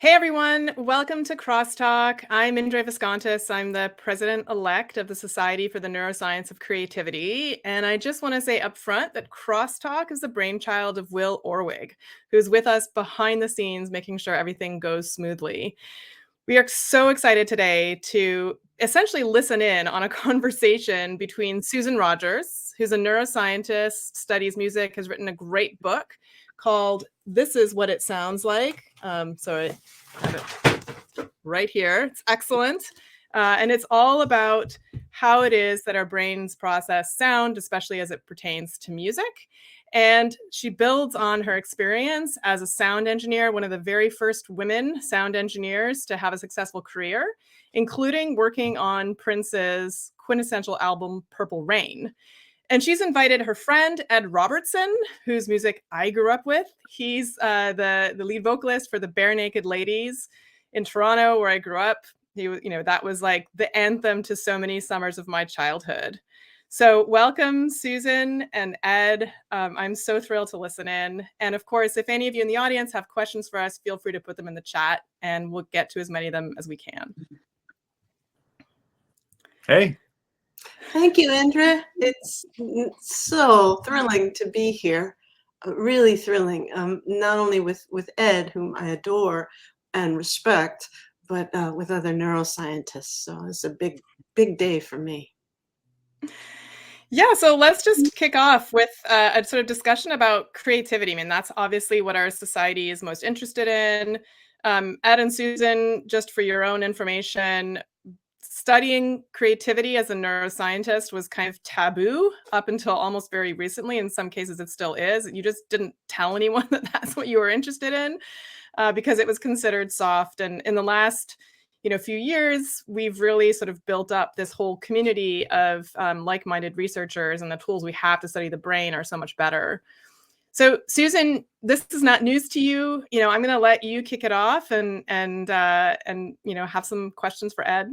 Hey everyone, welcome to CrossTalk. I'm Indre Viscontis. I'm the president-elect of the Society for the Neuroscience of Creativity. And I just want to say up front that CrossTalk is the brainchild of Will Orwig, who's with us behind the scenes, making sure everything goes smoothly. We are so excited today to essentially listen in on a conversation between Susan Rogers, who's a neuroscientist, studies music, has written a great book called This Is What It Sounds Like. So I have it right here. It's excellent. And it's all about how it is that our brains process sound, especially as it pertains to music. And she builds on her experience as a sound engineer, one of the very first women sound engineers to have a successful career, including working on Prince's quintessential album, Purple Rain. And she's invited her friend, Ed Robertson, whose music I grew up with. He's the lead vocalist for the Bare Naked Ladies in Toronto, where I grew up. That was like the anthem to so many summers of my childhood. So welcome, Susan and Ed. I'm so thrilled to listen in. And of course, if any of you in the audience have questions for us, feel free to put them in the chat and we'll get to as many of them as we can. Hey. Thank you, Indra. It's so thrilling to be here. Really thrilling. Not only with Ed, whom I adore and respect, but with other neuroscientists. So it's a big day for me. Yeah, so let's just kick off with a sort of discussion about creativity. I mean, that's obviously what our society is most interested in. Ed and Susan, just for your own information, studying creativity as a neuroscientist was kind of taboo up until almost very recently. In some cases, it still is. You just didn't tell anyone that that's what you were interested in because it was considered soft. And in the last few years, we've really sort of built up this whole community of like-minded researchers, and the tools we have to study the brain are so much better. So, Susan, this is not news to you. I'm going to let you kick it off and have some questions for Ed.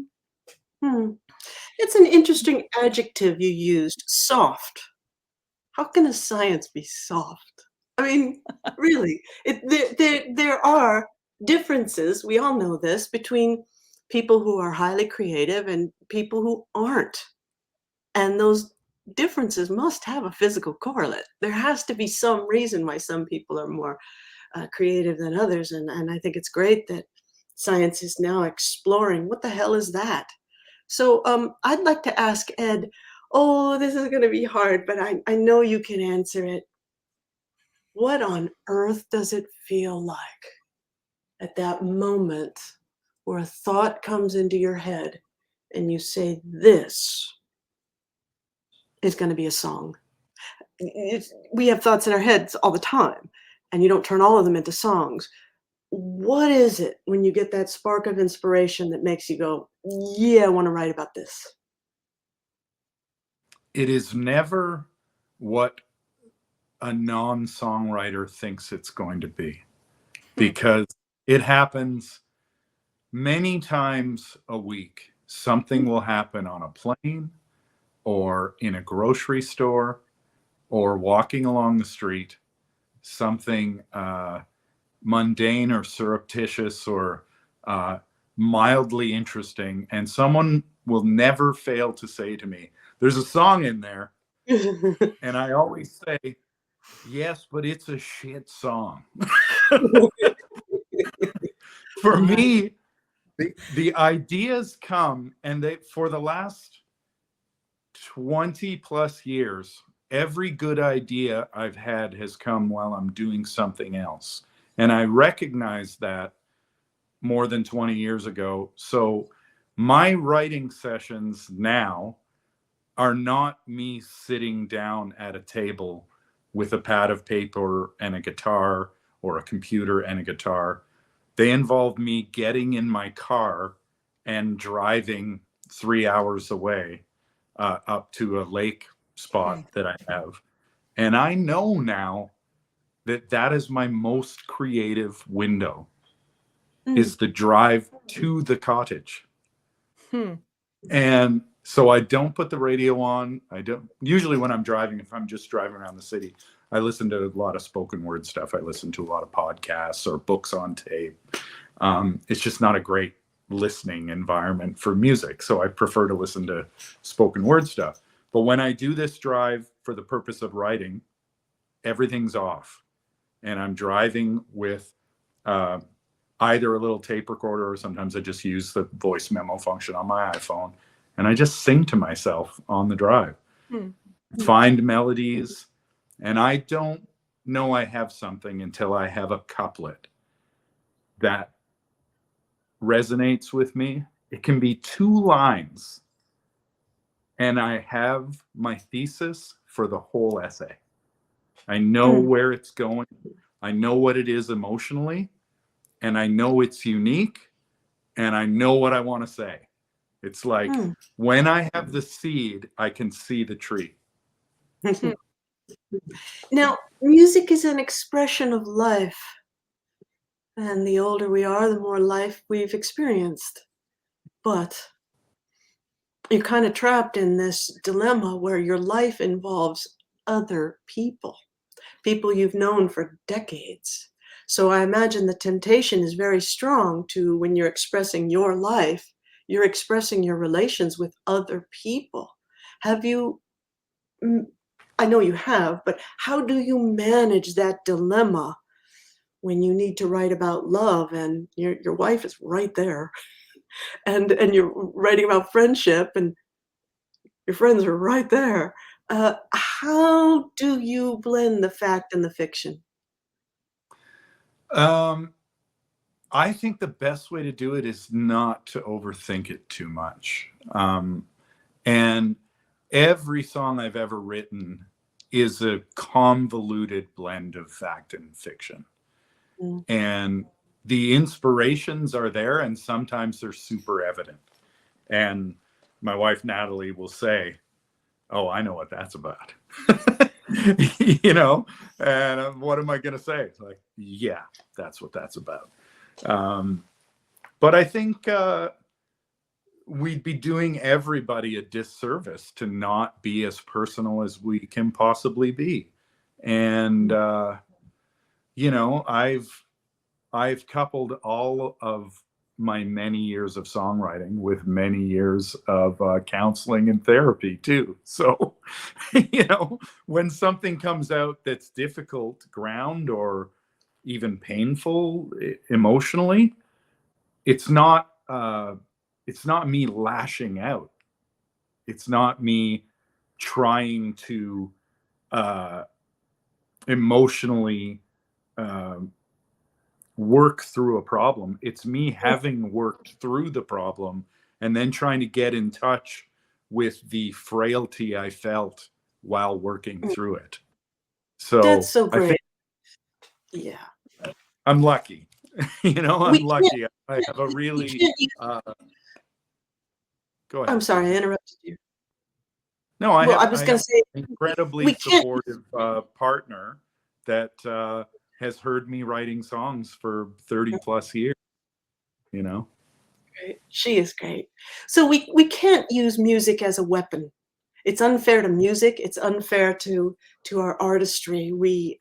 It's an interesting adjective you used, soft. How can a science be soft? I mean, really, there are differences, we all know this, between people who are highly creative and people who aren't. And those differences must have a physical correlate. There has to be some reason why some people are more creative than others. And I think it's great that science is now exploring what the hell is that? So I'd like to ask Ed, this is going to be hard, but I know you can answer it. What on earth does it feel like at that moment where a thought comes into your head and you say, this is going to be a song? We have thoughts in our heads all the time, and you don't turn all of them into songs. What is it when you get that spark of inspiration that makes you go, yeah, I want to write about this? It is never what a non-songwriter thinks it's going to be, because it happens many times a week. Something will happen on a plane or in a grocery store or walking along the street. Something mundane or surreptitious or mildly interesting, and someone will never fail to say to me, there's a song in there. And I always say, yes, but it's a shit song. For me, the ideas come, and for the last 20 plus years, every good idea I've had has come while I'm doing something else. And I recognized that more than 20 years ago. So my writing sessions now are not me sitting down at a table with a pad of paper and a guitar, or a computer and a guitar. They involve me getting in my car and driving 3 hours away up to a lake spot that I have. And I know now that is my most creative window, is the drive to the cottage. And so I don't put the radio on. I don't usually, when I'm driving, if I'm just driving around the city, I listen to a lot of spoken word stuff. I listen to a lot of podcasts or books on tape. It's just not a great listening environment for music. So I prefer to listen to spoken word stuff. But when I do this drive for the purpose of writing, everything's off. And I'm driving with either a little tape recorder, or sometimes I just use the voice memo function on my iPhone. And I just sing to myself on the drive, find melodies. And I don't know I have something until I have a couplet that resonates with me. It can be 2 lines, and I have my thesis for the whole essay. I know where it's going. I know what it is emotionally, and I know it's unique, and I know what I want to say. It's like when I have the seed, I can see the tree. Now, music is an expression of life. And the older we are, the more life we've experienced. But you're kind of trapped in this dilemma where your life involves other people you've known for decades. So I imagine the temptation is very strong to, when you're expressing your life, you're expressing your relations with other people. Have you, I know you have, but how do you manage that dilemma when you need to write about love and your wife is right there, and you're writing about friendship and your friends are right there? How do you blend the fact and the fiction? I think the best way to do it is not to overthink it too much. And every song I've ever written is a convoluted blend of fact and fiction. And the inspirations are there, and sometimes they're super evident. And my wife, Natalie, will say, "Oh, I know what that's about." You know, and what am I going to say? It's like, yeah, that's what that's about. But I think we'd be doing everybody a disservice to not be as personal as we can possibly be. And, you know, I've coupled all of my many years of songwriting with many years of counseling and therapy too. So, you know, when something comes out that's difficult to ground or even painful emotionally, it's not me lashing out. It's not me trying to emotionally work through a problem. It's me having worked through the problem and then trying to get in touch with the frailty I felt while working through it. So That's so I great. think Yeah. I'm lucky. You know, I'm We lucky. I have a really go ahead. I'm sorry, I interrupted you. No, I Well, I have was going to say, an incredibly we can't. supportive partner that has heard me writing songs for 30 plus years, you know. Great. She is great. So we can't use music as a weapon. It's unfair to music. It's unfair to our artistry. We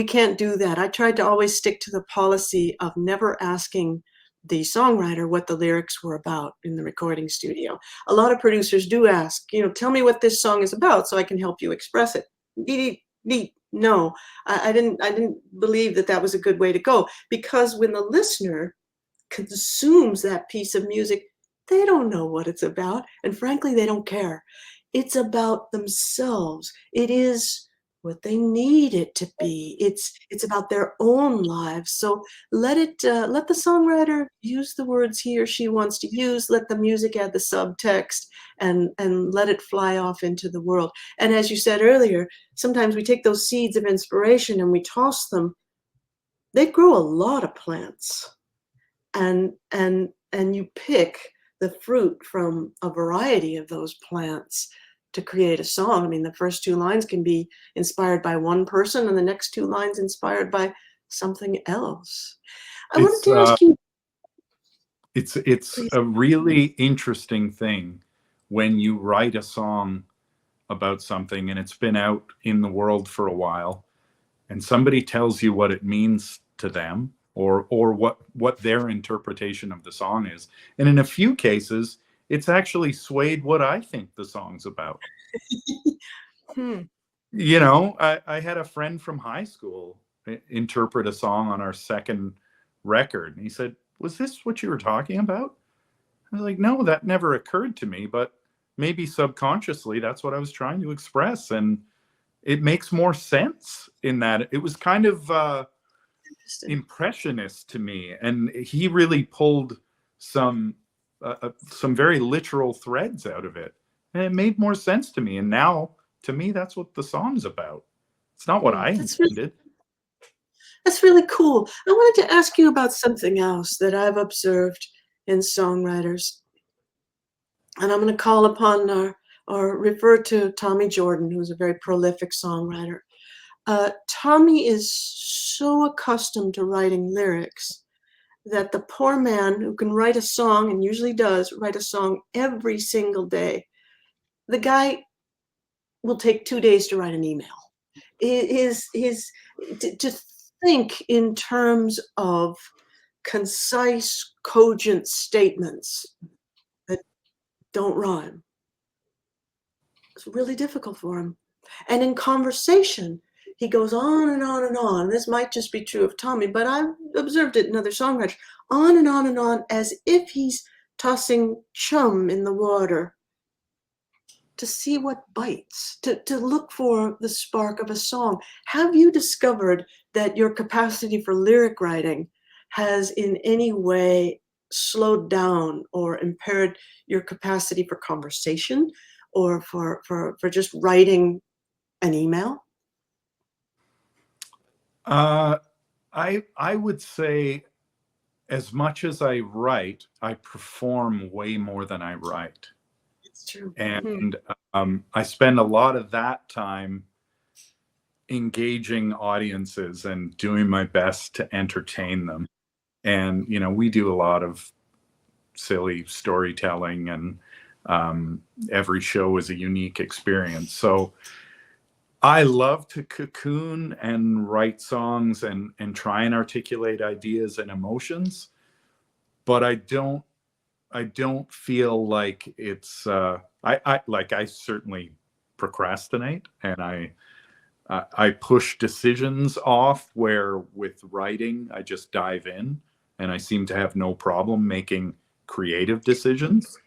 can't do that. I tried to always stick to the policy of never asking the songwriter what the lyrics were about in the recording studio. A lot of producers do ask, you know, tell me what this song is about so I can help you express it. No, I didn't believe that was a good way to go, because when the listener consumes that piece of music, they don't know what it's about, and frankly, they don't care. It's about themselves. It is what they need it to be. It's about their own lives. So let the songwriter use the words he or she wants to use. Let the music add the subtext, and let it fly off into the world. And as you said earlier, sometimes we take those seeds of inspiration and we toss them. They grow a lot of plants. And you pick the fruit from a variety of those plants to create a song. I mean, the first 2 lines can be inspired by one person, and the next 2 lines inspired by something else. I wanted to ask you. It's Please. a really interesting thing when you write a song about something and it's been out in the world for a while, and somebody tells you what it means to them or what their interpretation of the song is. And in a few cases, it's actually swayed what I think the song's about. Hmm. You know, I had a friend from high school interpret a song on our second record. And he said, "Was this what you were talking about?" I was like, "No, that never occurred to me, but maybe subconsciously that's what I was trying to express." And it makes more sense in that it was kind of impressionist to me. And he really pulled some very literal threads out of it. And it made more sense to me. And now, to me, that's what the song's about. It's not what I intended. That's really cool. I wanted to ask you about something else that I've observed in songwriters. And I'm going to call upon or refer to Tommy Jordan, who's a very prolific songwriter. Tommy is so accustomed to writing lyrics that the poor man who can write a song, and usually does write a song every single day, the guy will take 2 days to write an email. To think in terms of concise, cogent statements that don't rhyme. It's really difficult for him. And in conversation, he goes on and on and on. This might just be true of Tommy, but I've observed it in other songwriters. On and on, as if he's tossing chum in the water to see what bites, to look for the spark of a song. Have you discovered that your capacity for lyric writing has in any way slowed down or impaired your capacity for conversation or for just writing an email? I would say, as much as I write, I perform way more than I write. It's true. And I spend a lot of that time engaging audiences and doing my best to entertain them. And, you know, we do a lot of silly storytelling, and every show is a unique experience. So I love to cocoon and write songs and try and articulate ideas and emotions, but I don't feel like it's I certainly procrastinate, and I push decisions off, where with writing I just dive in, and I seem to have no problem making creative decisions.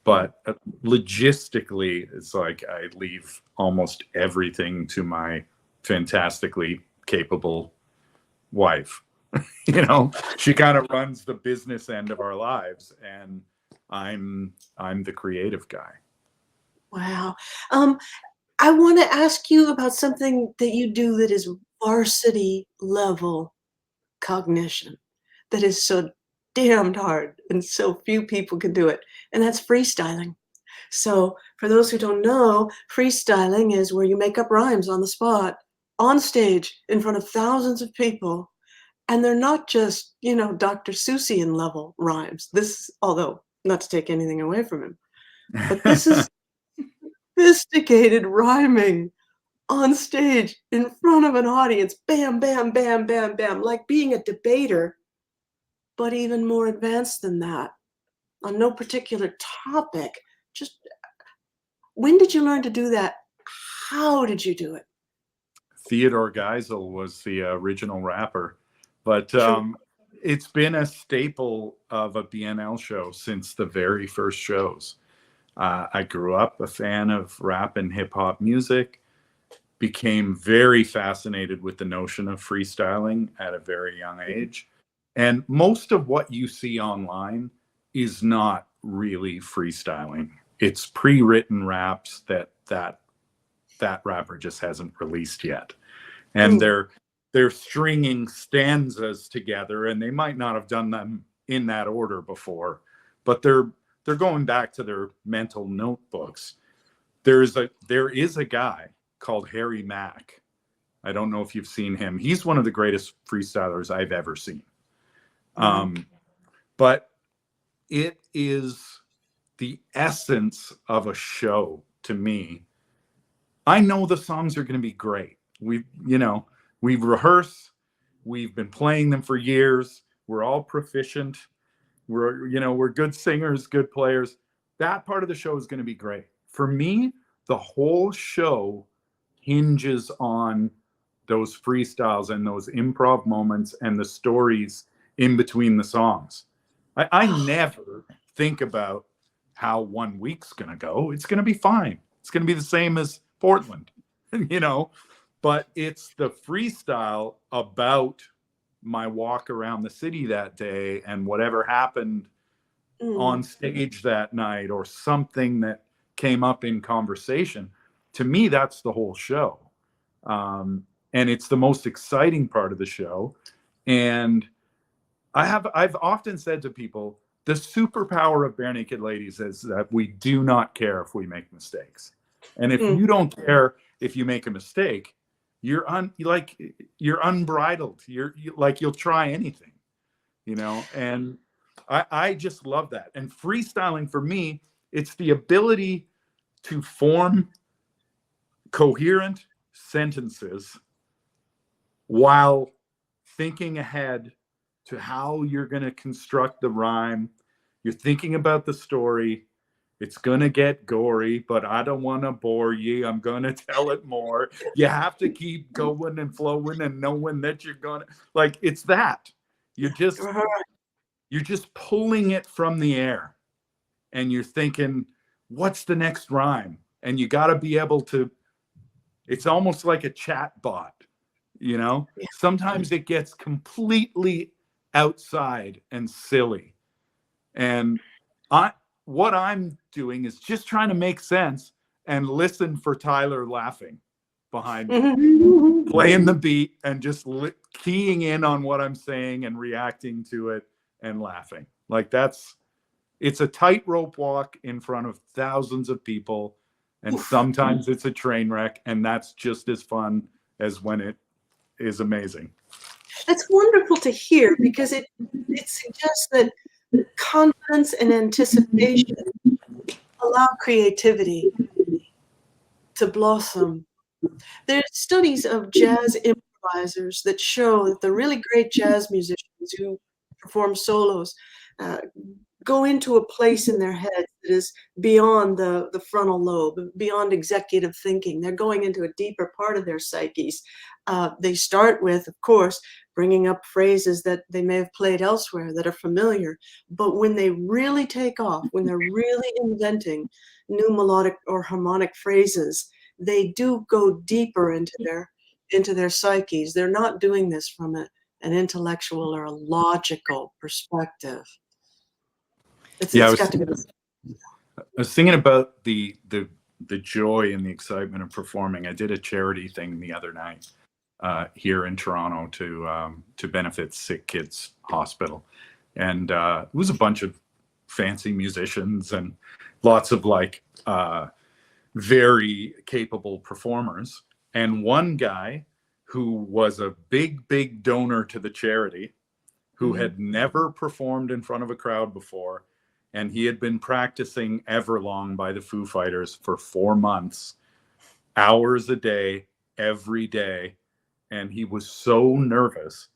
But logistically, it's like I leave almost everything to my fantastically capable wife. You know, she kind of runs the business end of our lives, and I'm the creative guy. Wow. I want to ask you about something that you do that is varsity level cognition, that is so damned hard and so few people can do it, and that's freestyling. So for those who don't know, freestyling is where you make up rhymes on the spot, on stage, in front of thousands of people. And they're not just, you know, Dr. Seussian level rhymes. This, although not to take anything away from him, but this is sophisticated rhyming on stage in front of an audience. Bam, bam, bam, bam, bam, like being a debater, but even more advanced than that, on no particular topic. Just when did you learn to do that? How did you do it? Theodore Geisel was the original rapper, but it's been a staple of a BNL show since the very first shows. I grew up a fan of rap and hip hop music, became very fascinated with the notion of freestyling at a very young age. And most of what you see online is not really freestyling. It's pre-written raps that rapper just hasn't released yet. And they're stringing stanzas together, and they might not have done them in that order before, but they're going back to their mental notebooks. There is a guy called Harry Mack. I don't know if you've seen him. He's one of the greatest freestylers I've ever seen. But it is the essence of a show to me. I know the songs are going to be great. We rehearse, We've been playing them for years. We're all proficient. We're good singers, good players. That part of the show is going to be great. For me, the whole show hinges on those freestyles and those improv moments and the stories in between the songs. I never think about how 1 week's going to go. It's going to be fine. It's going to be the same as Portland, but it's the freestyle about my walk around the city that day and whatever happened on stage that night or something that came up in conversation. To me, that's the whole show. And it's the most exciting part of the show. And I've often said to people, the superpower of Bare Naked Ladies is that we do not care if we make mistakes. And if you don't care if you make a mistake, you're unbridled. You'll try anything, and I just love that. And freestyling for me, it's the ability to form coherent sentences while thinking ahead to how you're going to construct the rhyme. You're thinking about the story. It's going to get gory, but I don't want to bore you. I'm going to tell it more. You have to keep going and flowing and knowing that you're going to, it's that. You're just pulling it from the air and you're thinking, what's the next rhyme? And you got to be able to, it's almost like a chat bot, Sometimes it gets completely outside and silly. And what I'm doing is just trying to make sense and listen for Tyler laughing behind me, playing the beat and just keying in on what I'm saying and reacting to it and laughing. It's a tightrope walk in front of thousands of people. And sometimes it's a train wreck, and that's just as fun as when it is amazing. That's wonderful to hear, because it suggests that confidence and anticipation allow creativity to blossom. There's studies of jazz improvisers that show that the really great jazz musicians who perform solos go into a place in their head that is beyond the frontal lobe, beyond executive thinking. They're going into a deeper part of their psyches. They start with, of course, bringing up phrases that they may have played elsewhere that are familiar. But when they really take off, when they're really inventing new melodic or harmonic phrases, they do go deeper into their psyches. They're not doing this from an intellectual or a logical perspective. I was thinking about the joy and the excitement of performing. I did a charity thing the other night here in Toronto to benefit Sick Kids Hospital, and it was a bunch of fancy musicians and lots of very capable performers. And one guy who was a big donor to the charity, who had never performed in front of a crowd before. And he had been practicing Everlong by the Foo Fighters for 4 months, hours a day, every day. And he was so nervous,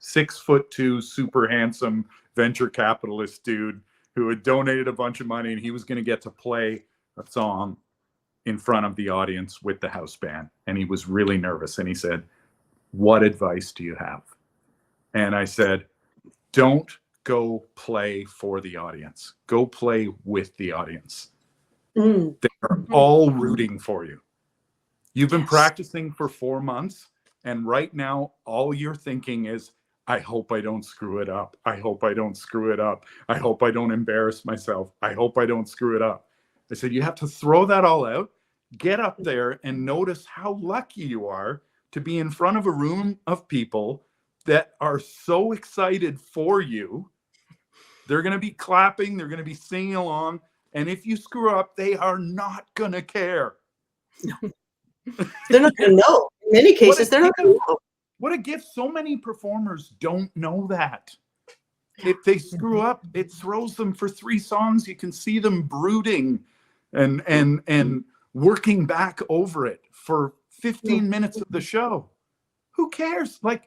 6'2", super handsome venture capitalist dude who had donated a bunch of money, and he was going to get to play a song in front of the audience with the house band. And he was really nervous. And he said, "What advice do you have?" And I said, "Don't go play for the audience. Go play with the audience. They are all rooting for you. You've been practicing for 4 months, and right now all you're thinking is, I hope I don't screw it up. I hope I don't screw it up. I hope I don't embarrass myself. I hope I don't screw it up." I said, you have to throw that all out, get up there and notice how lucky you are to be in front of a room of people that are so excited for you. They're going to be clapping. They're going to be singing along. And if you screw up, they are not going to care. They're not going to know. In many cases, they're not going to know. What a gift. So many performers don't know that. If they screw up, it throws them for 3 songs. You can see them brooding and working back over it for 15 minutes of the show. who cares? Like,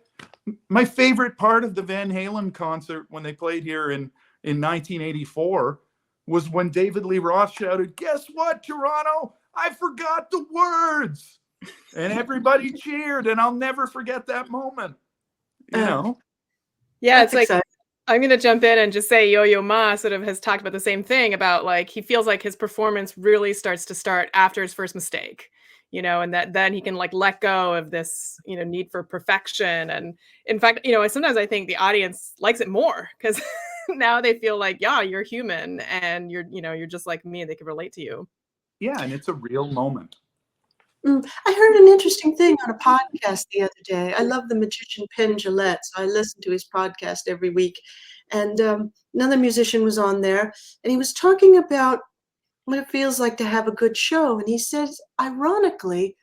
my favorite part of the Van Halen concert when they played here in 1984 was when David Lee Roth shouted, "Guess what, Toronto? I forgot the words." And everybody cheered, and I'll never forget that moment. You know? Yeah, That's it's like, exciting. I'm going to jump in and just say Yo-Yo Ma sort of has talked about the same thing about like he feels like his performance really starts to start after his first mistake, and that then he can like let go of this, need for perfection. And in fact, sometimes I think the audience likes it more because now they feel like, yeah, you're human and you're just like me. They can relate to you. Yeah, and it's a real moment. I heard an interesting thing on a podcast the other day. I love the magician Penn Jillette, so I listen to his podcast every week. And another musician was on there, and he was talking about what it feels like to have a good show. And he says, ironically,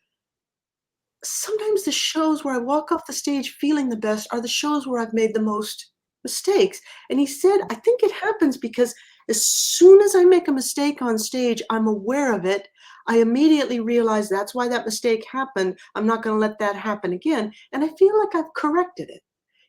sometimes the shows where I walk off the stage feeling the best are the shows where I've made the most mistakes. And he said, I think it happens because as soon as I make a mistake on stage, I'm aware of it. I immediately realize that's why that mistake happened. I'm not going to let that happen again. And I feel like I've corrected it.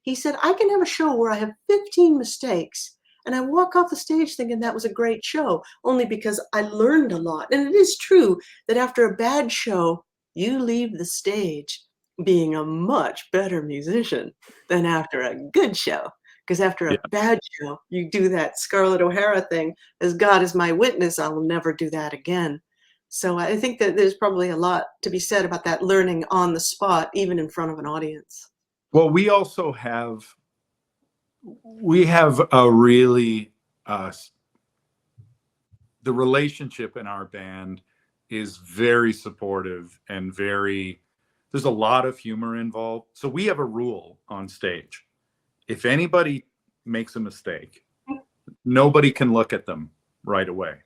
He said, I can have a show where I have 15 mistakes and I walk off the stage thinking that was a great show, only because I learned a lot. And it is true that after a bad show, you leave the stage being a much better musician than after a good show. Because after a bad show, you do that Scarlett O'Hara thing, as God is my witness, I will never do that again. So I think that there's probably a lot to be said about that learning on the spot, even in front of an audience. Well, we also have a really the relationship in our band is very supportive and there's a lot of humor involved. So we have a rule on stage. If anybody makes a mistake, nobody can look at them right away.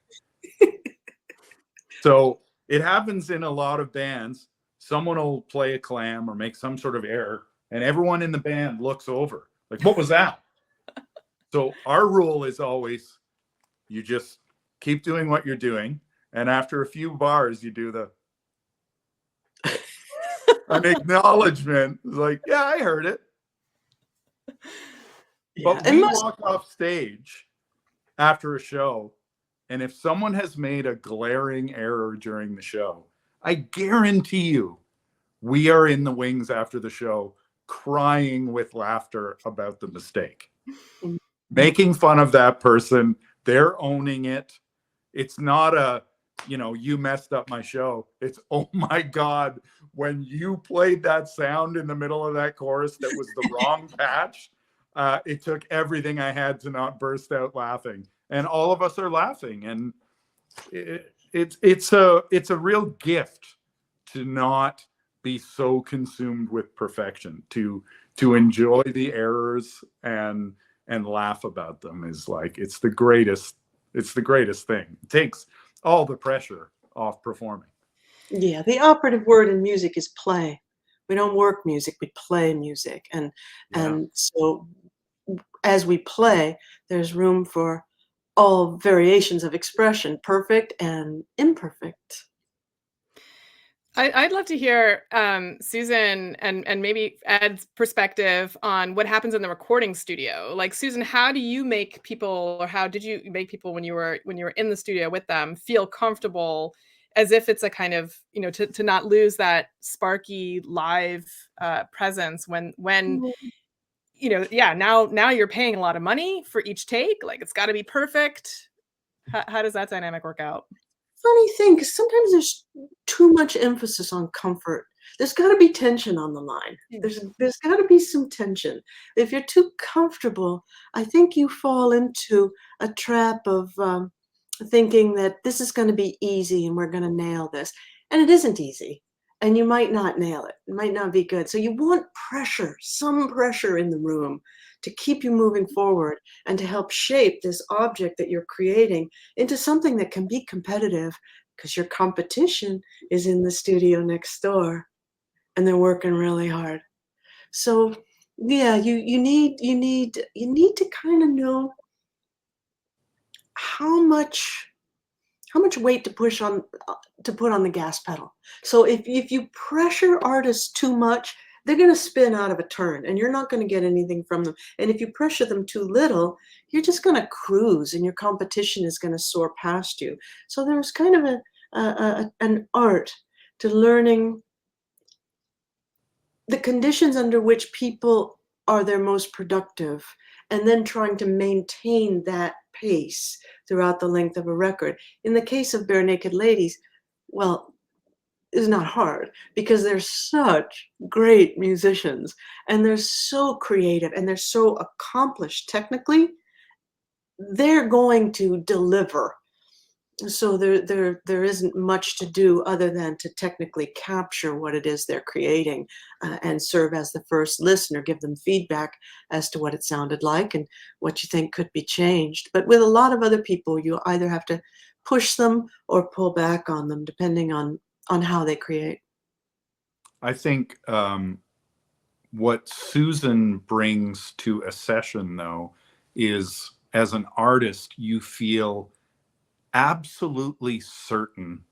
So it happens in a lot of bands. Someone will play a clam or make some sort of error, and everyone in the band looks over. Like, what was that? So our rule is always, you just keep doing what you're doing. And after a few bars, you do an acknowledgement. Like, yeah, I heard it. But we walk off stage after a show, and if someone has made a glaring error during the show, I guarantee you, we are in the wings after the show crying with laughter about the mistake. Making fun of that person, they're owning it. It's not you messed up my show. It's, oh my God, when you played that sound in the middle of that chorus that was the wrong patch, it took everything I had to not burst out laughing. And all of us are laughing. And it's a real gift to not be so consumed with perfection, to enjoy the errors and laugh about them is like, it's the greatest thing. It takes all the pressure off performing. Yeah, the operative word in music is play. We don't work music, we play music. And so as we play, there's room for all variations of expression, perfect and imperfect. I'd love to hear Susan and maybe Ed's perspective on what happens in the recording studio. Like, Susan, how do you make people, or how did you make people when you were in the studio with them feel comfortable, as if it's a kind of, to not lose that sparky live presence when now you're paying a lot of money for each take, like it's got to be perfect. How does that dynamic work out? Funny thing, because sometimes there's too much emphasis on comfort. There's got to be tension on the line. There's got to be some tension. If you're too comfortable, I think you fall into a trap of thinking that this is going to be easy and we're going to nail this. And it isn't easy. And you might not nail it. It might not be good. So you want pressure, some pressure in the room to keep you moving forward and to help shape this object that you're creating into something that can be competitive, because your competition is in the studio next door and they're working really hard. So yeah, you need to kind of know how much weight to put on the gas pedal. So if you pressure artists too much, they're going to spin out of a turn and you're not going to get anything from them. And if you pressure them too little, you're just going to cruise and your competition is going to soar past you. So there's kind of an art to learning the conditions under which people are their most productive, and then trying to maintain that pace throughout the length of a record. In the case of Bare Naked Ladies, well, it's not hard because they're such great musicians and they're so creative and they're so accomplished technically. They're going to deliver. So there isn't much to do other than to technically capture what it is they're creating, and serve as the first listener, give them feedback as to what it sounded like and what you think could be changed. But with a lot of other people, you either have to push them or pull back on them, depending on how they create. I think what Susan brings to a session, though, is as an artist, you feel absolutely certain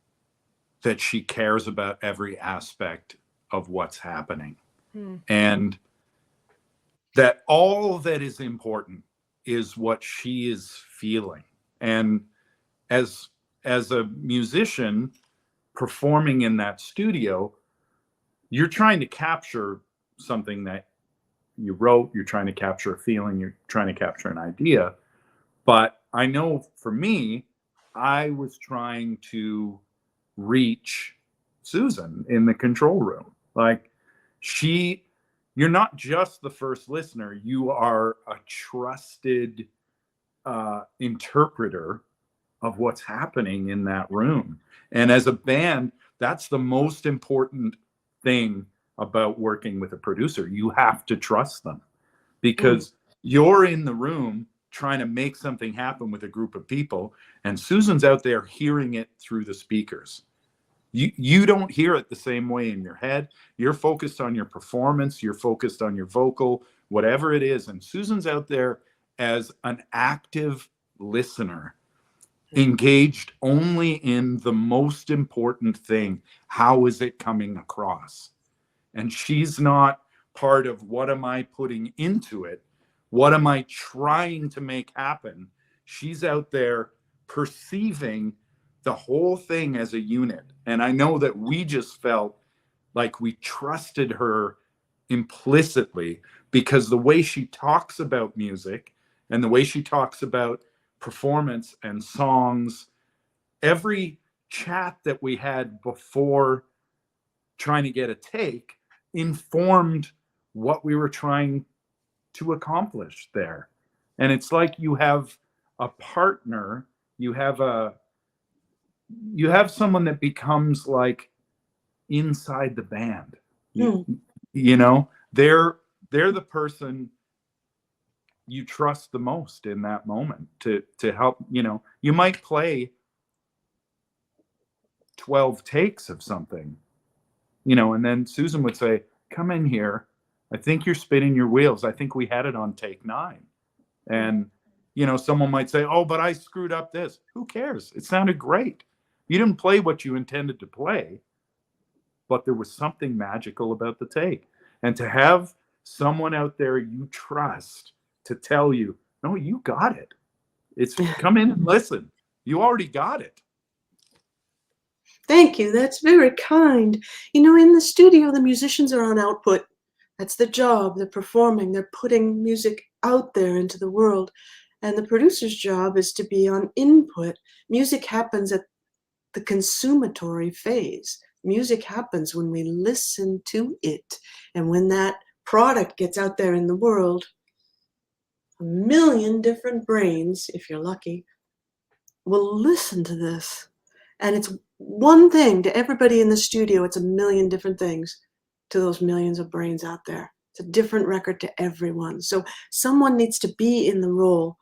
that she cares about every aspect of what's happening. And that all that is important is what she is feeling. And as a musician performing in that studio, you're trying to capture something that you wrote, you're trying to capture a feeling, you're trying to capture an idea. But I know for me, I was trying to reach Susan in the control room. Like, you're not just the first listener, you are a trusted interpreter of what's happening in that room. And as a band, that's the most important thing about working with a producer. You have to trust them because you're in the room trying to make something happen with a group of people, and Susan's out there hearing it through the speakers. You don't hear it the same way in your head. You're focused on your performance, you're focused on your vocal, whatever it is, and Susan's out there as an active listener, engaged only in the most important thing. How is it coming across? And she's not part of what am I putting into it? What am I trying to make happen? She's out there perceiving the whole thing as a unit. And I know that we just felt like we trusted her implicitly because the way she talks about music and the way she talks about performance and songs, every chat that we had before trying to get a take informed what we were trying to accomplish there. And it's like you have a partner, you have someone that becomes like inside the band. You know, they're the person you trust the most in that moment to help. You know, you might play 12 takes of something, you know, and then Susan would say, come in here, I think you're spinning your wheels, I think we had it on take 9. And you know, someone might say, oh, but I screwed up this. Who cares? It sounded great. You didn't play what you intended to play, but there was something magical about the take. And to have someone out there you trust to tell you, no, you got it. It's come in and listen. You already got it. Thank you. That's very kind. You know, in the studio, the musicians are on output. That's the job. They're performing. They're putting music out there into the world. And the producer's job is to be on input. Music happens at the consumatory phase. Music happens when we listen to it. And when that product gets out there in the world, a million different brains, if you're lucky, will listen to this. And it's one thing to everybody in the studio. It's a million different things to those millions of brains out there. It's a different record to everyone. So someone needs to be in the role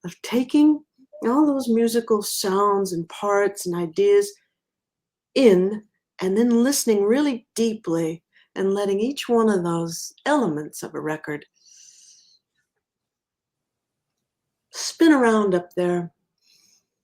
of taking all those musical sounds and parts and ideas in, and then listening really deeply and letting each one of those elements of a record spin around up there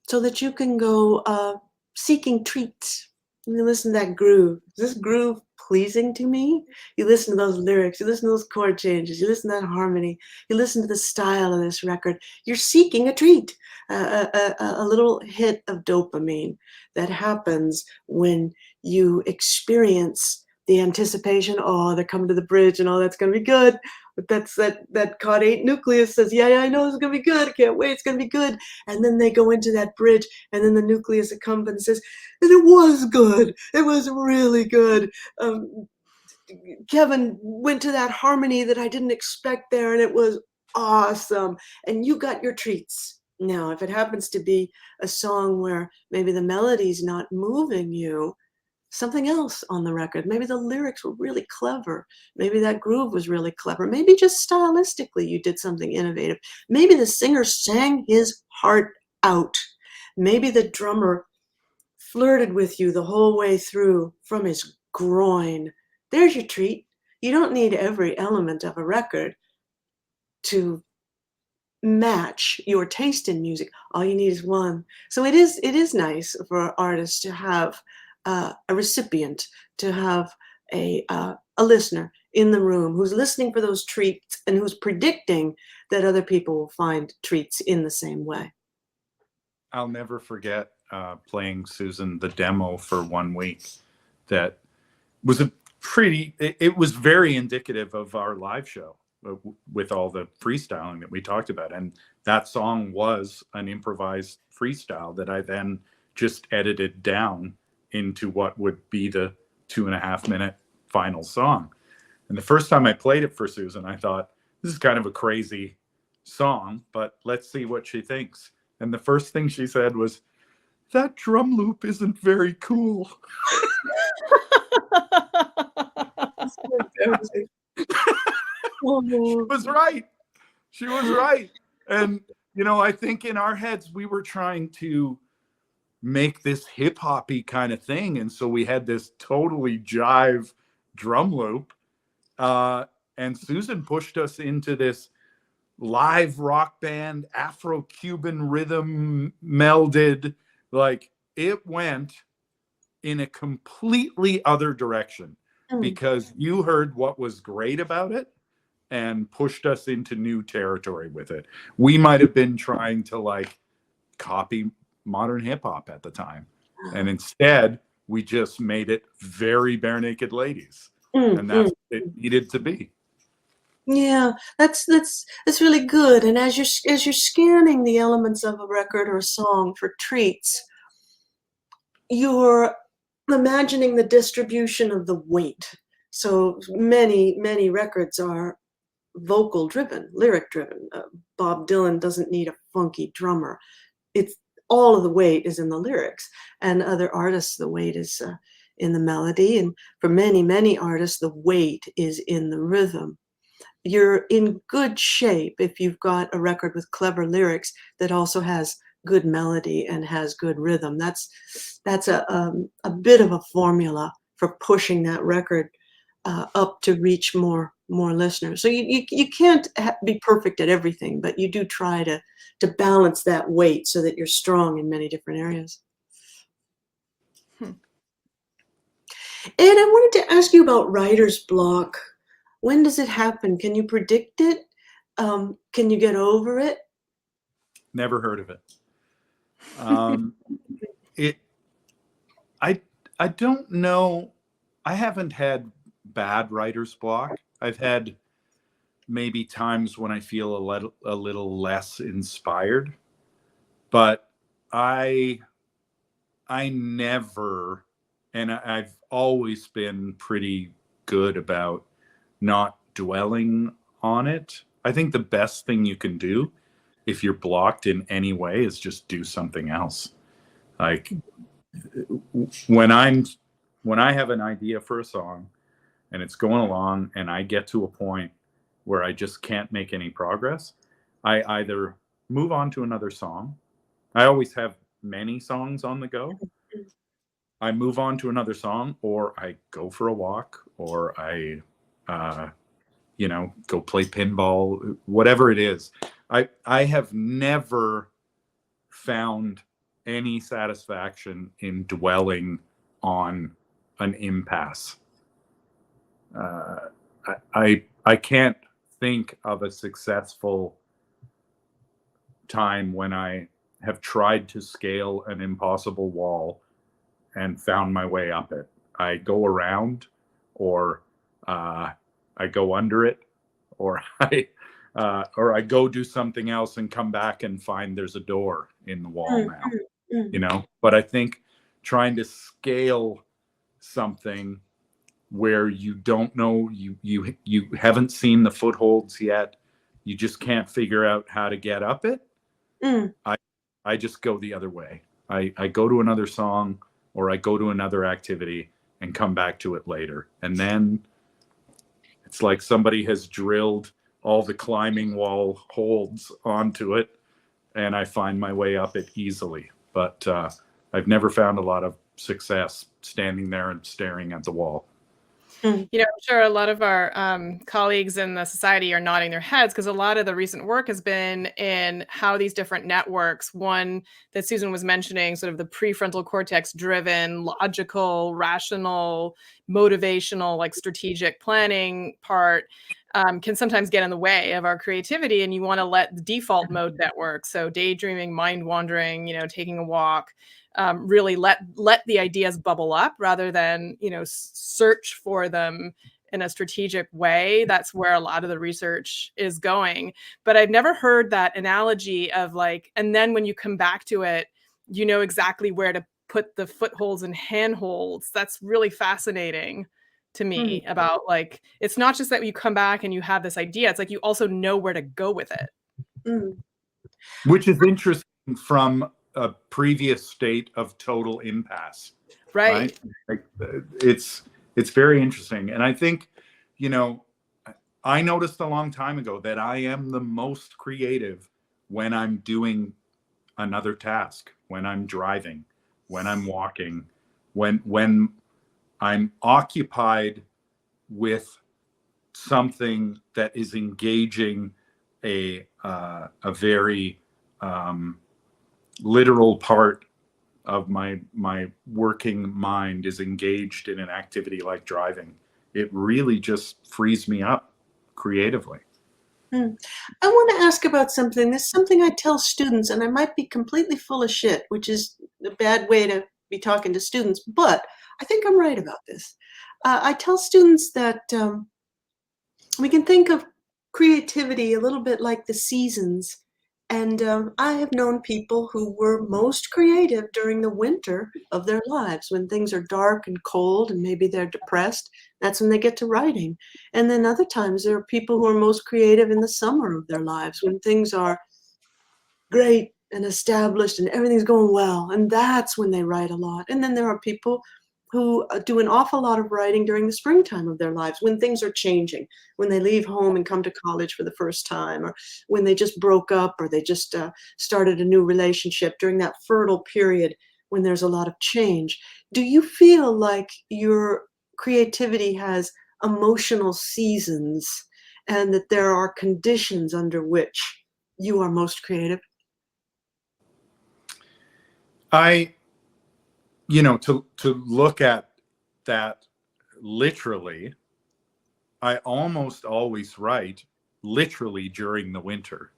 so that you can go seeking treats. You listen to that groove. Is this groove pleasing to me? You listen to those lyrics. You listen to those chord changes. You listen to that harmony. You listen to the style of this record. You're seeking a treat, a little hit of dopamine that happens when you experience the anticipation. Oh, they're coming to the bridge, and oh, that's gonna be good. But that's that caudate nucleus says, yeah, I know it's gonna be good. I can't wait. It's gonna be good. And then they go into that bridge, and then the nucleus accompanies says, and it was good. It was really good. Kevin went to that harmony that I didn't expect there, and it was awesome. And you got your treats. Now, if it happens to be a song where maybe the melody's not moving you, something else on the record. Maybe the lyrics were really clever. Maybe that groove was really clever. Maybe just stylistically you did something innovative. Maybe the singer sang his heart out. Maybe the drummer flirted with you the whole way through from his groin. There's your treat. You don't need every element of a record to match your taste in music. All you need is one. So it is nice for artists to have a recipient, to have a listener in the room who's listening for those treats and who's predicting that other people will find treats in the same way. I'll never forget playing Susan the demo for 1 week. That was it was very indicative of our live show with all the freestyling that we talked about. And that song was an improvised freestyle that I then just edited down into what would be the 2.5-minute final song. And the first time I played it for Susan, I thought, this is kind of a crazy song, but let's see what she thinks. And the first thing she said was, that drum loop isn't very cool. She was right. She was right. And, I think in our heads, we were trying to make this hip hoppy kind of thing. And so we had this totally jive drum loop. And Susan pushed us into this live rock band, Afro-Cuban rhythm melded. Like, it went in a completely other direction because you heard what was great about it and pushed us into new territory with it. We might have been trying to copy modern hip hop at the time. And instead we just made it very Bare Naked Ladies. And that's what it needed to be. Yeah, that's really good. And as you're scanning the elements of a record or a song for treats, you're imagining the distribution of the weight. So many records are vocal driven, lyric driven. Bob Dylan doesn't need a funky drummer. It's all of the weight is in the lyrics, and other artists, the weight is in the melody. And for many artists, the weight is in the rhythm. You're in good shape if you've got a record with clever lyrics that also has good melody and has good rhythm. That's a bit of a formula for pushing that record up to reach more listeners. So you can't be perfect at everything, but you do try to balance that weight so that you're strong in many different areas. And I wanted to ask you about writer's block. When does it happen? Can you predict it? Can you get over it? Never heard of it. I don't know. I haven't had bad writer's block. I've had maybe times when I feel a little less inspired, but I never, and I've always been pretty good about not dwelling on it. I think the best thing you can do if you're blocked in any way is just do something else. Like when I have an idea for a song and it's going along and I get to a point where I just can't make any progress, I either move on to another song. I always have many songs on the go. I move on to another song, or I go for a walk, or I go play pinball, whatever it is. I have never found any satisfaction in dwelling on an impasse. I can't think of a successful time when I have tried to scale an impossible wall and found my way up it. I go around, or I go under it, or I go do something else and come back and find there's a door in the wall now. But I think trying to scale something where you don't know, you haven't seen the footholds yet, you just can't figure out how to get up it. I just go the other way. I go to another song, or I go to another activity and come back to it later. And then it's like somebody has drilled all the climbing wall holds onto it, and I find my way up it easily. But I've never found a lot of success standing there and staring at the wall. I'm sure a lot of our colleagues in the society are nodding their heads, because a lot of the recent work has been in how these different networks, one that Susan was mentioning, sort of the prefrontal cortex driven, logical, rational, motivational, like strategic planning part, can sometimes get in the way of our creativity. And you want to let the default mode network, so daydreaming, mind wandering, taking a walk, really let the ideas bubble up rather than search for them in a strategic way. That's where a lot of the research is going. But I've never heard that analogy of and then when you come back to it, you know exactly where to put the footholds and handholds. That's really fascinating to me about it's not just that you come back and you have this idea, it's like you also know where to go with it. Which is interesting from a previous state of total impasse. Right? It's very interesting. And I think, I noticed a long time ago that I am the most creative when I'm doing another task, when I'm driving, when I'm walking, when I'm occupied with something that is engaging a very literal part of my working mind is engaged in an activity like driving. It really just frees me up creatively. I want to ask about something. There's something I tell students, and I might be completely full of shit, which is a bad way to be talking to students, but I think I'm right about this. I tell students that we can think of creativity a little bit like the seasons. And I have known people who were most creative during the winter of their lives, when things are dark and cold and maybe they're depressed. That's when they get to writing. And then other times there are people who are most creative in the summer of their lives, when things are great and established and everything's going well. And that's when they write a lot. And then there are people who do an awful lot of writing during the springtime of their lives, when things are changing, when they leave home and come to college for the first time, or when they just broke up, or they just started a new relationship, during that fertile period when there's a lot of change. Do you feel like your creativity has emotional seasons, and that there are conditions under which you are most creative? To look at that literally, I almost always write literally during the winter,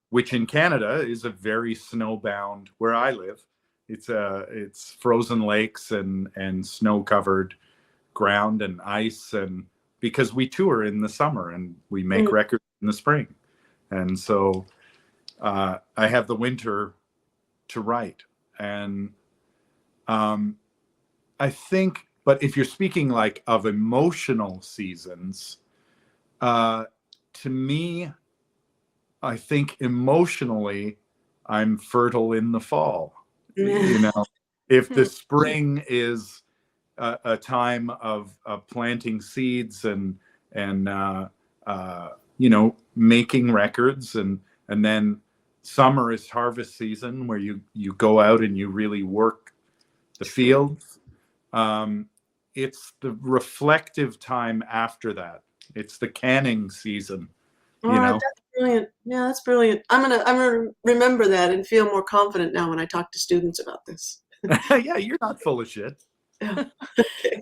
which in Canada is a very snowbound, where I live. It's frozen lakes and snow-covered ground and ice, and because we tour in the summer and we make records in the spring, and so I have the winter to write. And I think, but if you're speaking of emotional seasons, to me, I think emotionally, I'm fertile in the fall. If the spring is a time of planting seeds and making records, and then summer is harvest season, where you go out and you really work the fields. It's the reflective time after that. It's the canning season. That's brilliant. Yeah, that's brilliant. I'm gonna remember that and feel more confident now when I talk to students about this. Yeah, you're not full of shit. Yeah. Okay.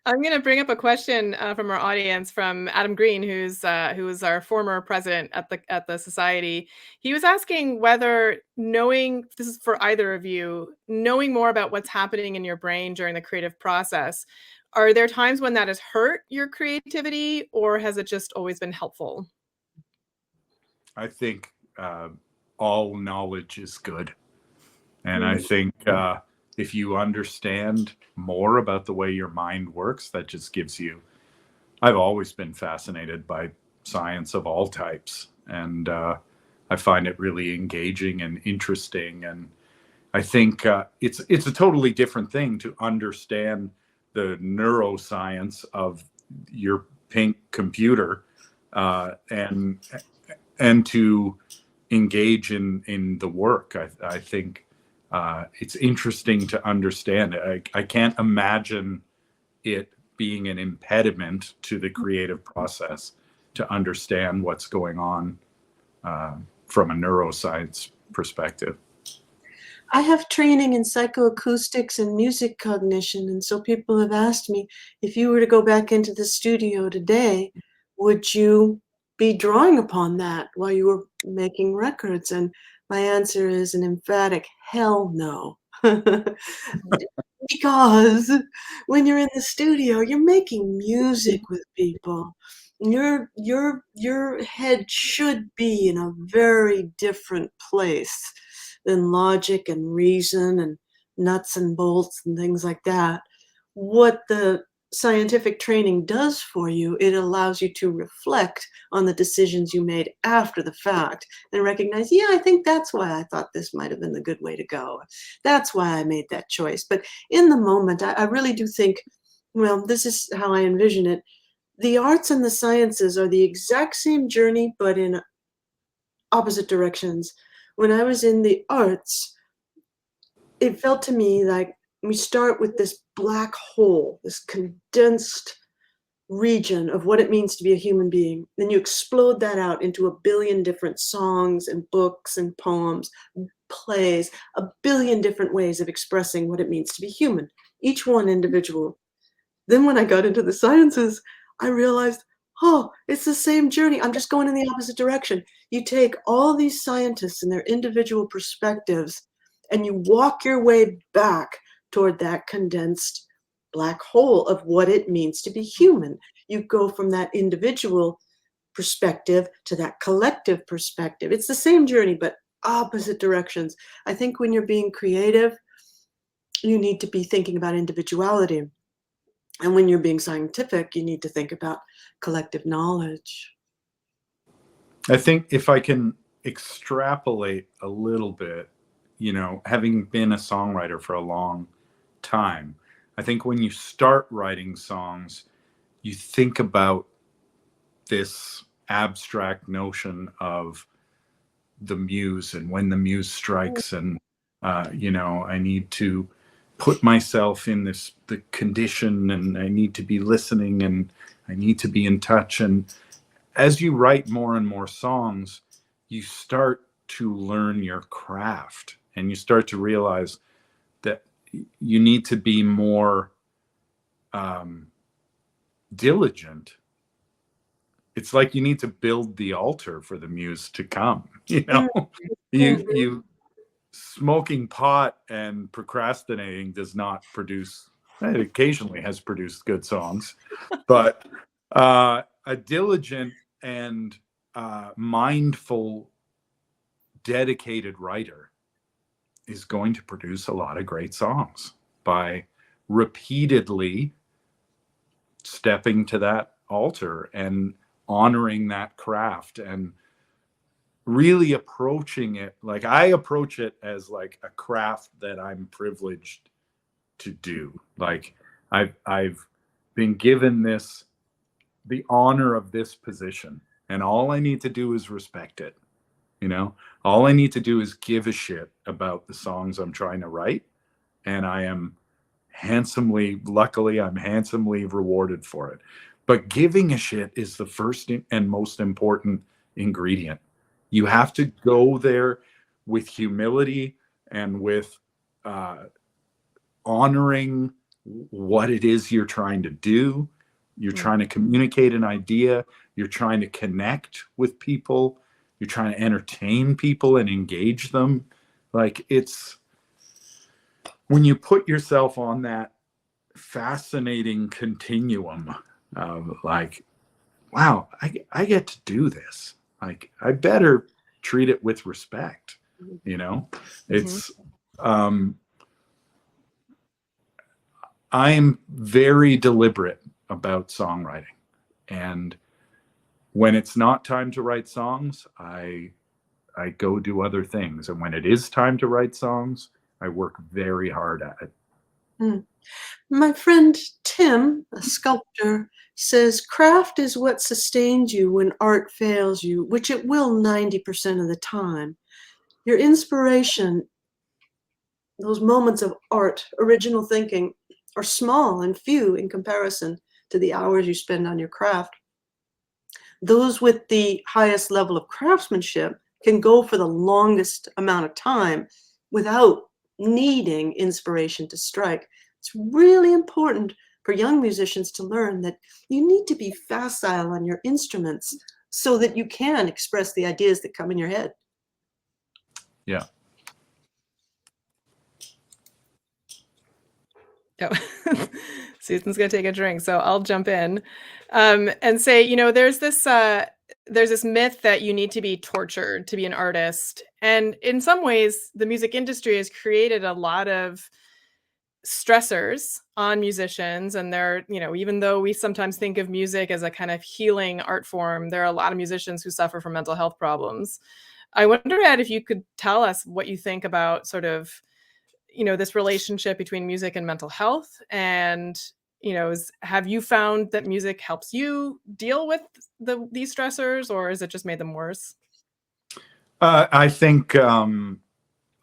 I'm going to bring up a question from our audience from Adam Green, who was our former president at the society. He was asking whether knowing, this is for either of you, knowing more about what's happening in your brain during the creative process, are there times when that has hurt your creativity, or has it just always been helpful? I think all knowledge is good. And I think if you understand more about the way your mind works, that just gives you. I've always been fascinated by science of all types, and I find it really engaging and interesting. And I think it's a totally different thing to understand the neuroscience of your pink computer and to engage in the work. I think it's interesting to understand. I can't imagine it being an impediment to the creative process to understand what's going on from a neuroscience perspective. I have training in psychoacoustics and music cognition, and so people have asked me, if you were to go back into the studio today, would you be drawing upon that while you were making records? And my answer is an emphatic hell no. Because when you're in the studio, you're making music with people. Your head should be in a very different place than logic and reason and nuts and bolts and things like that. What the scientific training does for you, it allows you to reflect on the decisions you made after the fact and recognize, yeah, I think that's why I thought this might have been the good way to go. That's why I made that choice. But in the moment, I really do think, well, this is how I envision it. The arts and the sciences are the exact same journey, but in opposite directions. When I was in the arts, it felt to me like we start with this black hole, this condensed region of what it means to be a human being. Then you explode that out into a billion different songs and books and poems, plays, a billion different ways of expressing what it means to be human, each one individual. Then when I got into the sciences, I realized, oh, it's the same journey. I'm just going in the opposite direction. You take all these scientists and their individual perspectives, and you walk your way back toward that condensed black hole of what it means to be human. You go from that individual perspective to that collective perspective. It's the same journey, but opposite directions. I think when you're being creative, you need to be thinking about individuality. And when you're being scientific, you need to think about collective knowledge. I think if I can extrapolate a little bit, having been a songwriter for a long time, I think when you start writing songs, you think about this abstract notion of the muse and when the muse strikes, and I need to put myself in the condition, and I need to be listening, and I need to be in touch. And as you write more and more songs, you start to learn your craft, and you start to realize that you need to be more diligent. It's like you need to build the altar for the muse to come. You smoking pot and procrastinating does not produce. It occasionally has produced good songs, but a diligent and mindful, dedicated writer is going to produce a lot of great songs by repeatedly stepping to that altar and honoring that craft and really approaching it like I approach it as like a craft that I'm privileged to do. Like I've been given the honor of this position, and all I need to do is respect it. All I need to do is give a shit about the songs I'm trying to write, and luckily I'm handsomely rewarded for it. But giving a shit is the first and most important ingredient. You have to go there with humility and with honoring what it is you're trying to do. You're trying to communicate an idea. You're trying to connect with people. You're trying to entertain people and engage them. Like, it's when you put yourself on that fascinating continuum of like, wow, I get to do this. Like, I better treat it with respect. You know, it's, I'm very deliberate about songwriting. And when it's not time to write songs, I go do other things. And when it is time to write songs, I work very hard at it. Mm. My friend Tim, a sculptor, says craft is what sustains you when art fails you, which it will 90% of the time. Your inspiration, those moments of art, original thinking, are small and few in comparison to the hours you spend on your craft. Those with the highest level of craftsmanship can go for the longest amount of time without needing inspiration to strike. It's really important for young musicians to learn that you need to be facile on your instruments so that you can express the ideas that come in your head. Yeah. Oh. Susan's gonna take a drink, so I'll jump in and say, you know, there's this myth that you need to be tortured to be an artist, and in some ways, the music industry has created a lot of stressors on musicians, and they're, you know, even though we sometimes think of music as a kind of healing art form, there are a lot of musicians who suffer from mental health problems. I wonder, Ed, if you could tell us what you think about sort of, you know, this relationship between music and mental health, and, you know, have you found that music helps you deal with these stressors, or has it just made them worse? I think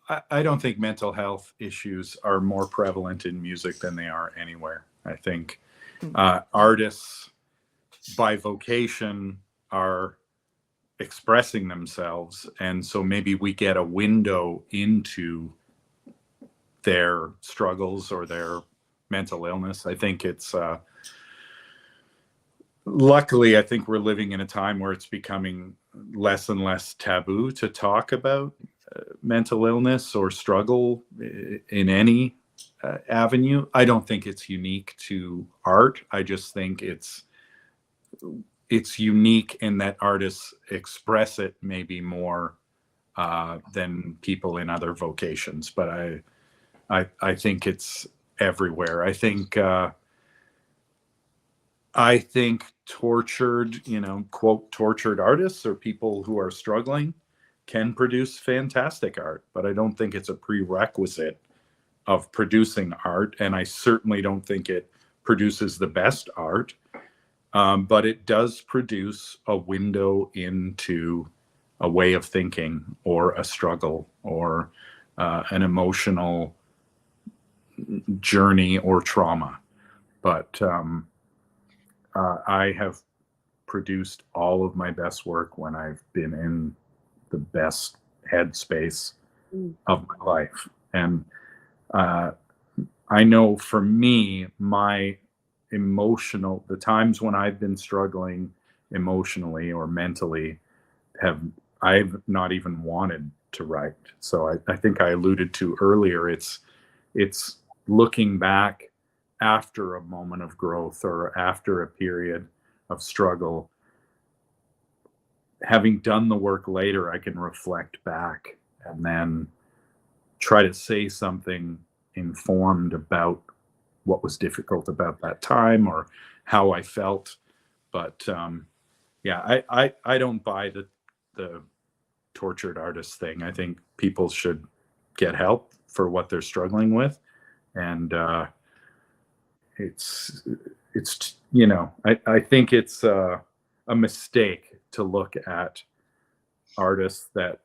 I don't think mental health issues are more prevalent in music than they are anywhere. I think artists by vocation are expressing themselves, and so maybe we get a window into their struggles or their mental illness. I think it's luckily, I think we're living in a time where it's becoming less and less taboo to talk about mental illness or struggle in any avenue. I don't think it's unique to art. I just think it's unique in that artists express it maybe more than people in other vocations. But I think it's everywhere. I think tortured, you know, quote, tortured artists or people who are struggling can produce fantastic art, but I don't think it's a prerequisite of producing art. And I certainly don't think it produces the best art, but it does produce a window into a way of thinking or a struggle or an emotional journey or trauma. But I have produced all of my best work when I've been in the best headspace of my life. And I know for me, my the times when I've been struggling emotionally or mentally, I've not even wanted to write. So I think I alluded to earlier, it's looking back after a moment of growth or after a period of struggle. Having done the work later, I can reflect back and then try to say something informed about what was difficult about that time or how I felt. But yeah, I don't buy the tortured artist thing. I think people should get help for what they're struggling with. And it's you know, I think it's a mistake to look at artists that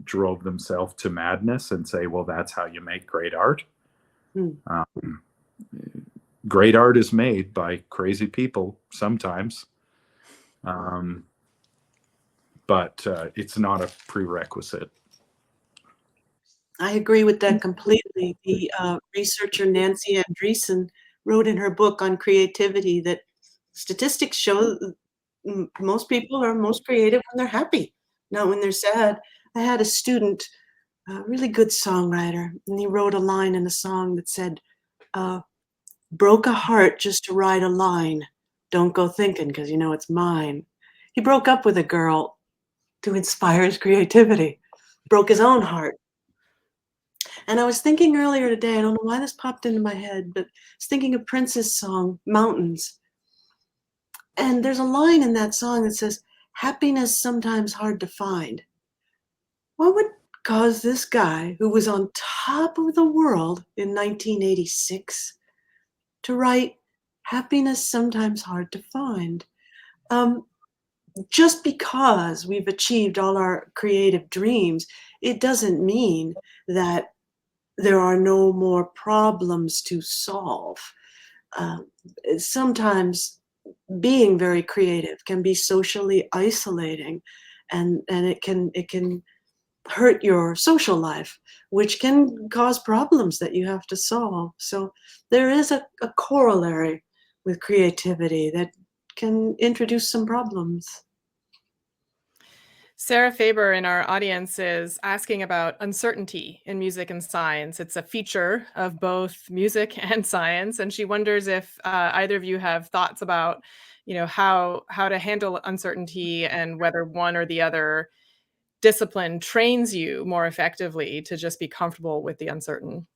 drove themselves to madness and say, well, that's how you make great art. Great art is made by crazy people sometimes, but it's not a prerequisite. I agree with that completely. The researcher Nancy Andreessen wrote in her book on creativity that statistics show most people are most creative when they're happy, not when they're sad. I had a student, a really good songwriter, and he wrote a line in a song that said, uh, broke a heart just to write a line. Don't go thinking because you know it's mine. He broke up with a girl to inspire his creativity, broke his own heart. And I was thinking earlier today, I don't know why this popped into my head, but I was thinking of Prince's song, Mountains. And there's a line in that song that says, happiness sometimes hard to find. What would cause this guy who was on top of the world in 1986 to write happiness sometimes hard to find? Just because we've achieved all our creative dreams, it doesn't mean that there are no more problems to solve. Sometimes being very creative can be socially isolating, and it can hurt your social life, which can cause problems that you have to solve. So there is a corollary with creativity that can introduce some problems. Sarah Faber in our audience is asking about uncertainty in music and science. It's a feature of both music and science, and she wonders if either of you have thoughts about, how to handle uncertainty and whether one or the other discipline trains you more effectively to just be comfortable with the uncertain.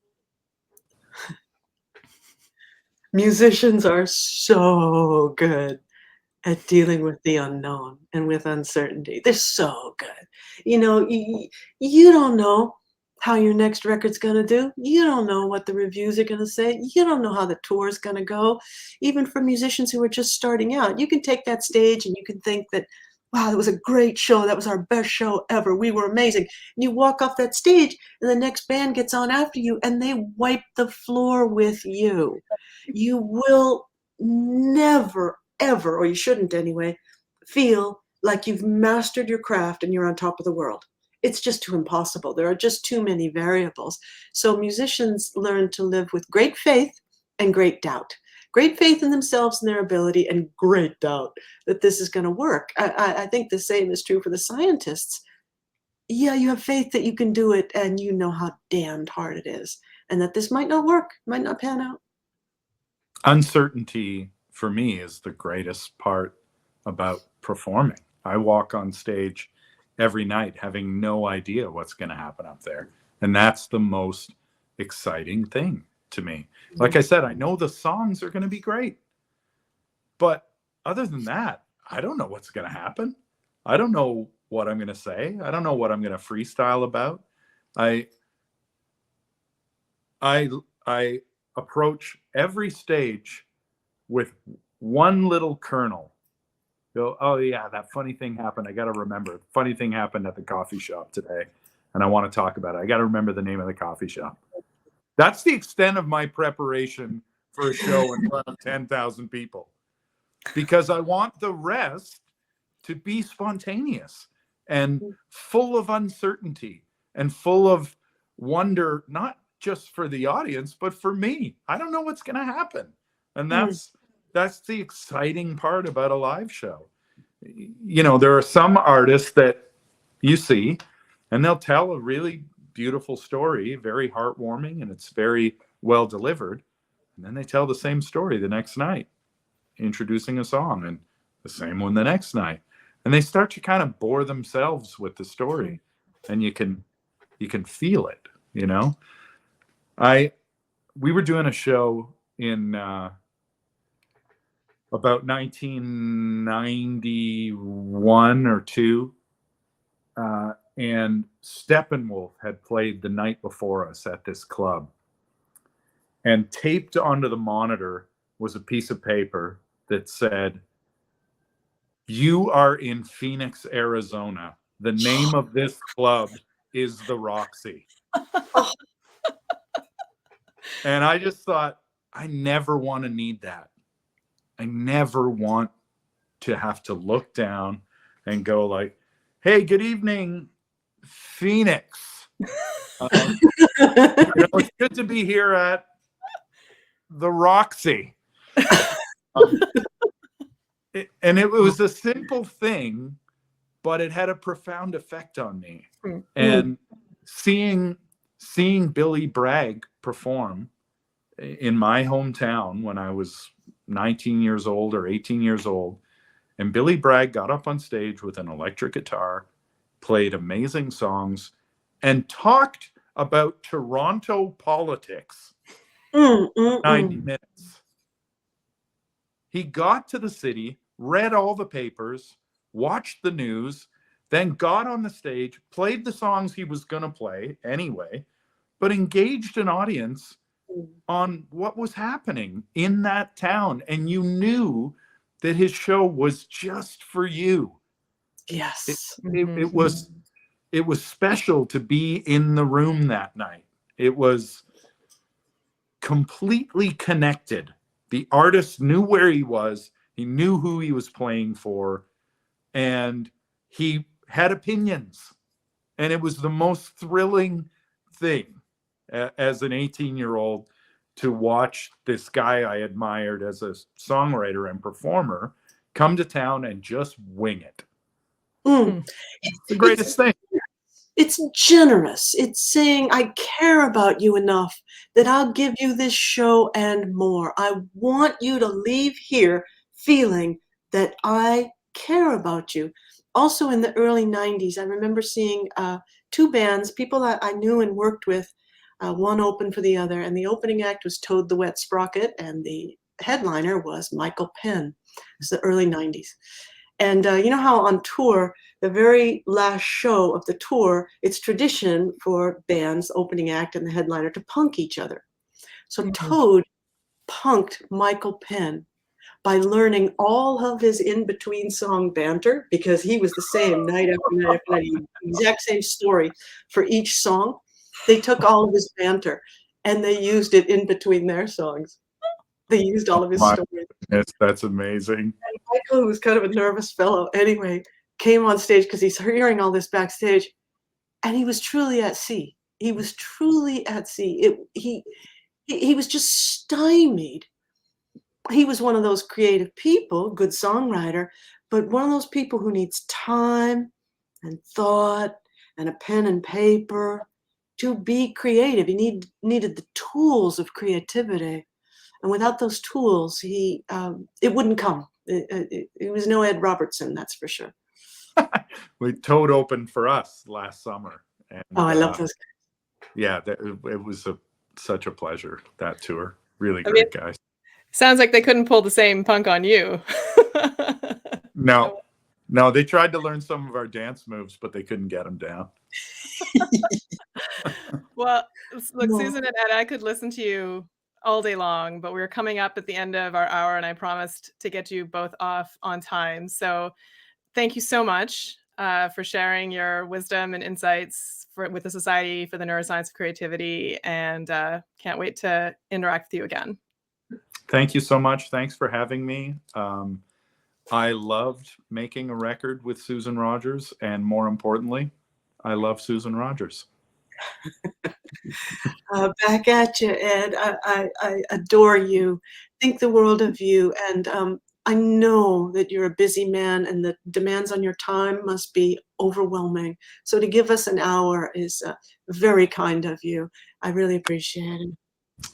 Musicians are so good at dealing with the unknown and with uncertainty. They're so good. You don't know how your next record's going to do. You don't know what the reviews are going to say. You don't know how the tour's going to go. Even for musicians who are just starting out, you can take that stage and you can think that, wow, that was a great show. That was our best show ever. We were amazing. And you walk off that stage and the next band gets on after you and they wipe the floor with you. You will never, ever, or you shouldn't anyway, feel like you've mastered your craft and you're on top of the world. It's just too impossible. There are just too many variables. So musicians learn to live with great faith and great doubt. Great faith in themselves and their ability, and great doubt that this is going to work. I think the same is true for the scientists. Yeah, you have faith that you can do it, and you know how damned hard it is, and that this might not work, might not pan out. Uncertainty for me is the greatest part about performing. I walk on stage every night having no idea what's going to happen up there. And that's the most exciting thing to me. Like I said, I know the songs are going to be great. But other than that, I don't know what's going to happen. I don't know what I'm going to say. I don't know what I'm going to freestyle about. I approach every stage with one little kernel. Go, oh yeah, that funny thing happened. I got to remember. Funny thing happened at the coffee shop today, and I want to talk about it. I got to remember the name of the coffee shop. That's the extent of my preparation for a show in front of 10,000 people, because I want the rest to be spontaneous and full of uncertainty and full of wonder, not just for the audience, but for me. I don't know what's going to happen. And that's the exciting part about a live show. There are some artists that you see and they'll tell a really beautiful story, very heartwarming, and it's very well delivered. And then they tell the same story the next night, introducing a song, and the same one the next night. And they start to kind of bore themselves with the story, and you can feel it, We were doing a show in about 1991 or 2, and Steppenwolf had played the night before us at this club. And taped onto the monitor was a piece of paper that said, "You are in Phoenix, Arizona. The name of this club is the Roxy." And I just thought, I never want to need that. I never want to have to look down and go like, "Hey, good evening, Phoenix. It's good to be here at the Roxy. It was a simple thing, but it had a profound effect on me. And seeing Billy Bragg perform in my hometown when I was 19 years old or 18 years old, and Billy Bragg got up on stage with an electric guitar, played amazing songs, and talked about Toronto politics 90 minutes. He got to the city, read all the papers, watched the news, then got on the stage, played the songs he was going to play anyway, but engaged an audience on what was happening in that town. And you knew that his show was just for you. Yes. It was special to be in the room that night. It was completely connected. The artist knew where he was. He knew who he was playing for. And he had opinions. And it was the most thrilling thing as an 18-year-old to watch this guy I admired as a songwriter and performer come to town and just wing it. It's the greatest thing. It's generous. It's saying, I care about you enough that I'll give you this show and more. I want you to leave here feeling that I care about you. Also in the early 90s, I remember seeing two bands, people that I knew and worked with, one open for the other. And the opening act was Toad the Wet Sprocket, and the headliner was Michael Penn. It was the early 90s. And you know how on tour, the very last show of the tour, it's tradition for bands, opening act and the headliner, to punk each other. So Toad punked Michael Penn by learning all of his in-between song banter, because he was the same night after night after night, exact same story for each song. They took all of his banter and they used it in between their songs. They used all of his stories. Yes, that's amazing. And Michael, who was kind of a nervous fellow anyway, came on stage because he's hearing all this backstage, and he was truly at sea. He was truly at sea. He was just stymied. He was one of those creative people, good songwriter, but one of those people who needs time and thought and a pen and paper to be creative. He needed the tools of creativity. And without those tools, it wouldn't come. It was no Ed Robertson, that's for sure. Toad opened for us last summer. And, I love those guys. Yeah, it was such a pleasure, that tour. Really great guys. Sounds like they couldn't pull the same punk on you. No, they tried to learn some of our dance moves, but they couldn't get them down. Well, look, Susan and Ed, I could listen to you all day long, but we're coming up at the end of our hour, and I promised to get you both off on time. So thank you so much for sharing your wisdom and insights with the Society for the Neuroscience of Creativity, and can't wait to interact with you again. Thank you so much. Thanks for having me. I loved making a record with Susan Rogers, and more importantly, I love Susan Rogers. Back at you, Ed. I adore you. Think the world of you. And I know that you're a busy man and the demands on your time must be overwhelming. So to give us an hour is very kind of you. I really appreciate it.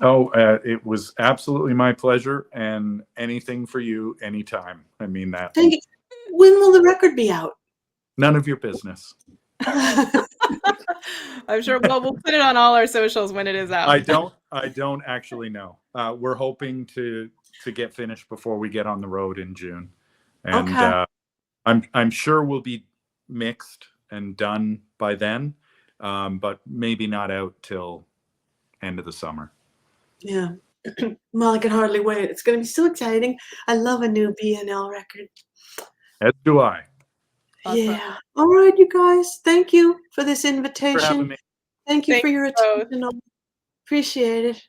Oh, it was absolutely my pleasure, and anything for you anytime. I mean that. Thank you. When will the record be out? None of your business. I'm sure. Well, we'll put it on all our socials when it is out. I don't actually know. We're hoping to get finished before we get on the road in June, and okay. I'm sure we'll be mixed and done by then, but maybe not out till end of the summer. Yeah. Well, I can hardly wait. It's going to be so exciting. I love a new BNL record. As do I. Awesome. Yeah. All right, you guys. Thank you for this invitation. For having me. Thank you for your attention. Appreciate it.